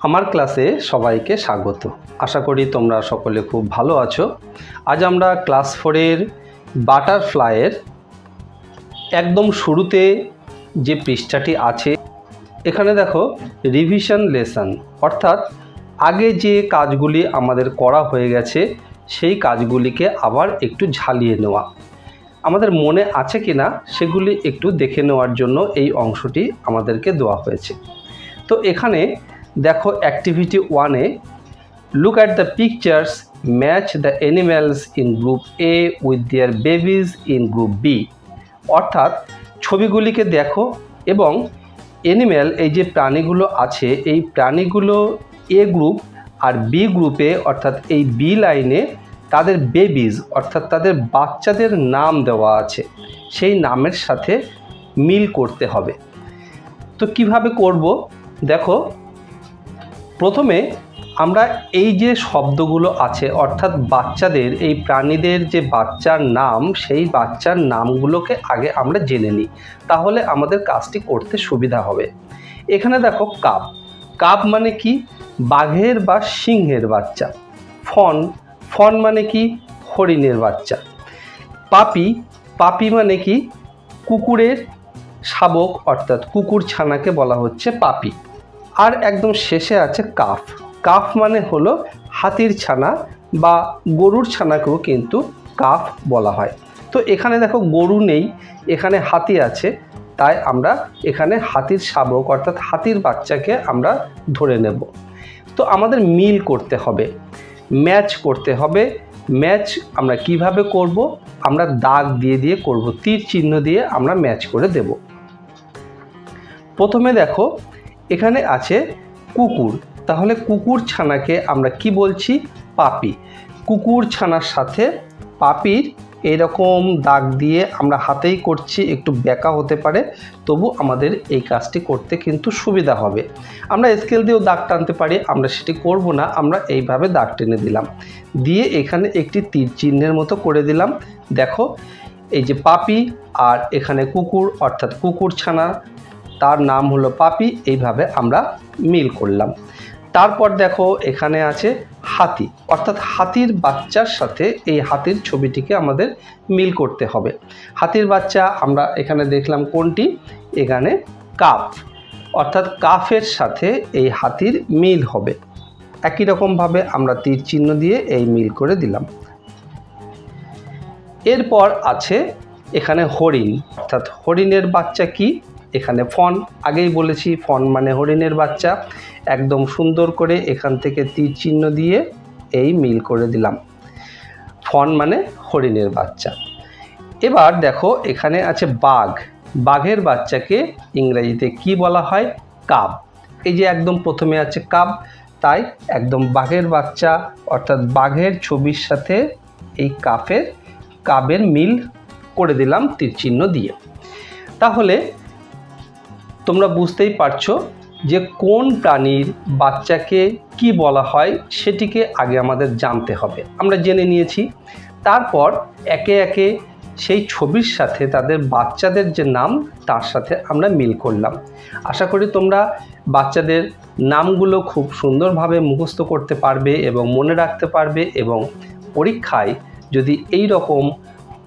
আমার ক্লাসে সবাইকে স্বাগত। আশা করি তোমরা সকলে খুব ভালো আছো। আজ আমরা ক্লাস 4-এর বাটারফ্লাইয়ের একদম শুরুতে যে পৃষ্ঠাটি আছে এখানে দেখো রিভিশন লেসন, অর্থাৎ আগে যে কাজগুলি আমাদের করা হয়ে গেছে সেই কাজগুলিকে আবার একটু ঝালিয়ে নেওয়া, আমাদের মনে আছে কিনা সেগুলি একটু দেখে নেওয়ার জন্য এই অংশটি আমাদেরকে দেওয়া হয়েছে। তো এখানে দেখো অ্যাক্টিভিটি 1-এ look at the pictures, match the animals in group A with their babies in group B, অর্থাৎ ছবিগুলিকে দেখো এবং অ্যানিম্যাল এই যে প্রাণীগুলো আছে এই প্রাণীগুলো এ গ্রুপ আর বি গ্রুপে অর্থাৎ এই বি লাইনে তাদের বেবিজ অর্থাৎ তাদের বাচ্চাদের নাম দেওয়া আছে, সেই নামের সাথে মিল করতে হবে। তো কিভাবে করব দেখো, প্রথমে আমরা এই যে শব্দগুলো আছে অর্থাৎ বাচ্চাদের এই প্রাণীদের যে বাচ্চার নাম সেই বাচ্চার নামগুলোকে আগে আমরা জেনে নিই, তাহলে আমাদের কাজটি করতে সুবিধা হবে। এখানে দেখো কাপ, কাপ মানে কি? বাঘের বা সিংহের বাচ্চা। ফন, ফন মানে কি? হরিণের বাচ্চা। পাপি, পাপি মানে কি? কুকুরের শাবক অর্থাৎ কুকুর ছানাকে বলা হচ্ছে পাপি। আর একদম শেষে আছে কাফ, কাফ মানে হলো হাতির ছানা বা গরুর ছানাকেও কিন্তু কাফ বলা হয়। তো এখানে দেখো গরু নেই, এখানে হাতি আছে, তাই আমরা এখানে হাতির শাবক অর্থাৎ হাতির বাচ্চাকে আমরা ধরে নেব। তো আমাদের মিল করতে হবে, ম্যাচ করতে হবে। ম্যাচ আমরা কিভাবে করব? আমরা দাগ দিয়ে দিয়ে করব, তীর চিহ্ন দিয়ে আমরা ম্যাচ করে দেব। প্রথমে দেখো এখানে আছে কুকুর, তাহলে কুকুর ছানাকে আমরা কি বলছি? পাপি। কুকুর ছানার সাথে পাপির এরকম দাগ দিয়ে আমরা হাতেই করছি, একটু বেঁকা হতে পারে, তবু আমাদের এই কাজটি করতে কিন্তু সুবিধা হবে। আমরা স্কেল দিয়েও দাগ টানতে পারি, আমরা সেটি করব না, আমরা এইভাবে দাগ টেনে দিলাম, দিয়ে এখানে একটি তীর চিহ্নের মতো করে দিলাম। দেখো এই যে পাপি আর এখানে কুকুর অর্থাৎ কুকুর ছানা, তার নাম হলো পাপি, এইভাবে আমরা মিল করলাম। তারপর দেখো এখানে আছে হাতি, অর্থাৎ হাতির বাচ্চার সাথে এই হাতির ছবিটিকে আমাদের মিল করতে হবে। হাতির বাচ্চা আমরা এখানে দেখলাম কোনটি? এখানে কাফ, অর্থাৎ কাফের সাথে এই হাতির মিল হবে। একই রকমভাবে আমরা তীর চিহ্ন দিয়ে এই মিল করে দিলাম। এরপর আছে এখানে হরিণ, অর্থাৎ হরিণের বাচ্চা কি? এখানে ফন, আগেই বলেছি ফন মানে হরিণের বাচ্চা। একদম সুন্দর করে এখান থেকে তীর চিহ্ন দিয়ে এই মিল করে দিলাম, ফন মানে হরিণের বাচ্চা। এবার দেখো এখানে আছে বাঘ, বাঘের বাচ্চাকে ইংরেজিতে কি বলা হয়? কাব। এই যে একদম প্রথমে আছে কাব, তাই একদম বাঘের বাচ্চা অর্থাৎ বাঘের ছবির সাথে এই কাবের মিল করে দিলাম তীর চিহ্ন দিয়ে। তাহলে তোমরা বুঝতেই পারছো যে কোন প্রাণীর বাচ্চাকে কি বলা হয় সেটিকে আগে আমাদের জানতে হবে। আমরা জেনে নিয়েছি, তারপর একে একে সেই ছবির সাথে তাদের বাচ্চাদের যে নাম তার সাথে আমরা মিল করলাম। আশা করি তোমরা বাচ্চাদের নামগুলো খুব সুন্দরভাবে মুখস্থ করতে পারবে এবং মনে রাখতে পারবে, এবং পরীক্ষায় যদি এই রকম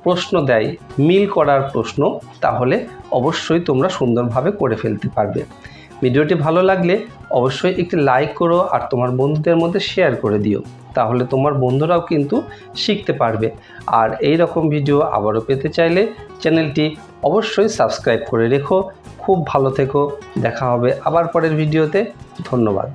প্রশ্ন দেয় মিল করার প্রশ্ন, তাহলে অবশ্যই তোমরা সুন্দরভাবে করে ফেলতে পারবে। ভিডিওটি ভালো লাগলে অবশ্যই একটি লাইক করো আর তোমার বন্ধুদের মধ্যে শেয়ার করে দিও, তাহলে তোমার বন্ধুরাও কিন্তু শিখতে পারবে। আর এই রকম ভিডিও আবারও পেতে চাইলে চ্যানেলটি অবশ্যই সাবস্ক্রাইব করে রেখো। খুব ভালো থেকো, দেখা হবে আবার পরের ভিডিওতে। ধন্যবাদ।